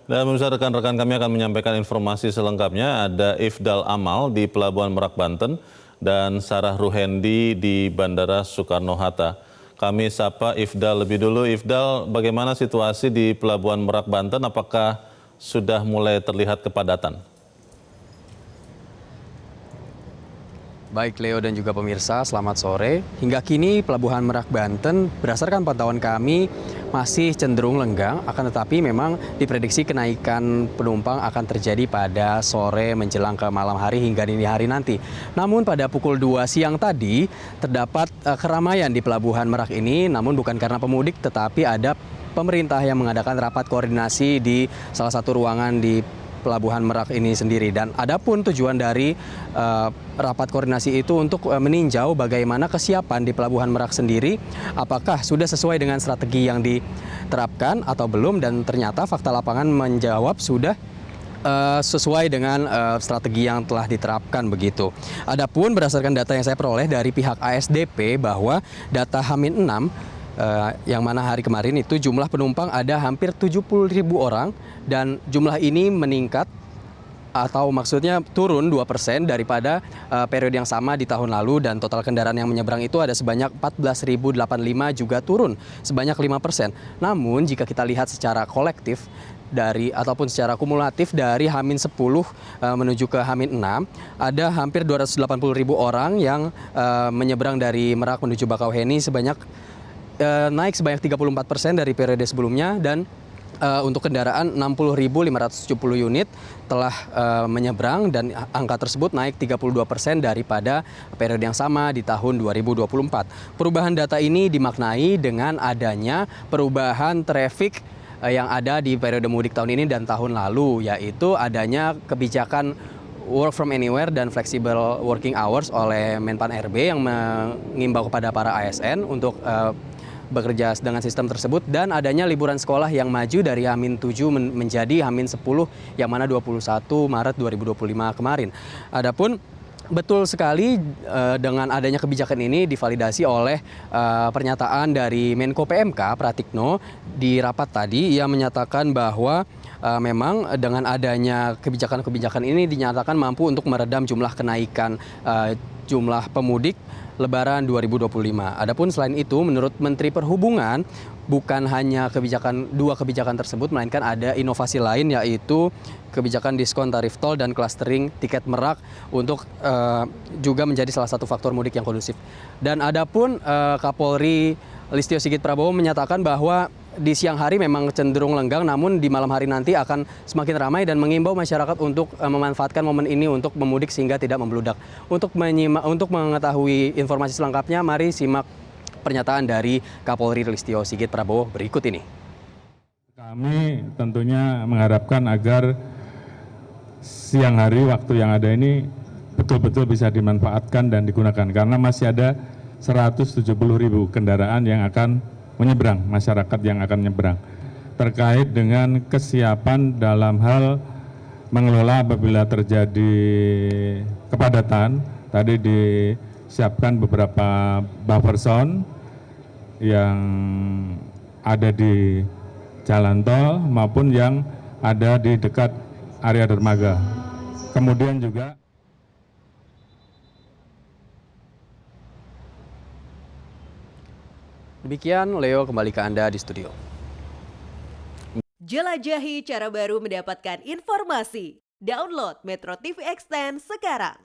Dan pemirsa, rekan-rekan kami akan menyampaikan informasi selengkapnya. Ada Ifdal Amal di Pelabuhan Merak, Banten, dan Sarah Ruhendi di Bandara Soekarno-Hatta. Kami sapa Ifdal lebih dulu. Ifdal, bagaimana situasi di Pelabuhan Merak, Banten? Apakah sudah mulai terlihat kepadatan? Baik Leo dan juga pemirsa, selamat sore. Hingga kini Pelabuhan Merak Banten berdasarkan pantauan kami masih cenderung lenggang, akan tetapi memang diprediksi kenaikan penumpang akan terjadi pada sore menjelang ke malam hari hingga dini hari nanti. Namun pada pukul 2 siang tadi terdapat keramaian di Pelabuhan Merak ini, namun bukan karena pemudik tetapi ada pemerintah yang mengadakan rapat koordinasi di salah satu ruangan di Pelabuhan Merak ini sendiri. Dan adapun tujuan dari rapat koordinasi itu untuk meninjau bagaimana kesiapan di Pelabuhan Merak sendiri, apakah sudah sesuai dengan strategi yang diterapkan atau belum, dan ternyata fakta lapangan menjawab sudah sesuai dengan strategi yang telah diterapkan begitu. Adapun berdasarkan data yang saya peroleh dari pihak ASDP bahwa data H-6 yang mana hari kemarin itu jumlah penumpang ada hampir 70.000 orang dan jumlah ini meningkat atau maksudnya turun 2% daripada periode yang sama di tahun lalu, dan total kendaraan yang menyeberang itu ada sebanyak 14.085 juga turun sebanyak 5%. Namun jika kita lihat secara kolektif ataupun secara kumulatif dari H-10 menuju ke H-6 ada hampir 280.000 orang yang menyeberang dari Merak menuju Bakauheni naik sebanyak 34% dari periode sebelumnya, dan untuk kendaraan 60.570 unit telah menyeberang, dan angka tersebut naik 32% daripada periode yang sama di tahun 2024. Perubahan data ini dimaknai dengan adanya perubahan traffic yang ada di periode mudik tahun ini dan tahun lalu, yaitu adanya kebijakan work from anywhere dan flexible working hours oleh Menpan RB yang mengimbau kepada para ASN untuk bekerja dengan sistem tersebut, dan adanya liburan sekolah yang maju dari H-7 menjadi H-10 yang mana 21 Maret 2025 kemarin. Adapun betul sekali dengan adanya kebijakan ini divalidasi oleh pernyataan dari Menko PMK Pratikno di rapat tadi. Ia menyatakan bahwa memang dengan adanya kebijakan-kebijakan ini dinyatakan mampu untuk meredam jumlah kenaikan jumlah pemudik Lebaran 2025. Adapun selain itu, menurut Menteri Perhubungan, bukan hanya dua kebijakan tersebut, melainkan ada inovasi lain, yaitu kebijakan diskon tarif tol dan clustering tiket Merak untuk juga menjadi salah satu faktor mudik yang kondusif. Dan adapun Kapolri Listio Sigit Prabowo menyatakan bahwa di siang hari memang cenderung lenggang, namun di malam hari nanti akan semakin ramai, dan mengimbau masyarakat untuk memanfaatkan momen ini untuk memudik sehingga tidak membludak. Untuk mengetahui informasi selengkapnya, mari simak pernyataan dari Kapolri Listio Sigit Prabowo berikut ini. Kami tentunya mengharapkan agar siang hari waktu yang ada ini betul-betul bisa dimanfaatkan dan digunakan, karena masih ada 170.000 kendaraan yang akan menyeberang, masyarakat yang akan menyeberang. Terkait dengan kesiapan dalam hal mengelola apabila terjadi kepadatan, tadi disiapkan beberapa buffer zone yang ada di jalan tol maupun yang ada di dekat area dermaga. Kemudian juga demikian, Leo, kembali ke Anda di studio. Jelajahi cara baru mendapatkan informasi. Download Metro TV Extend sekarang.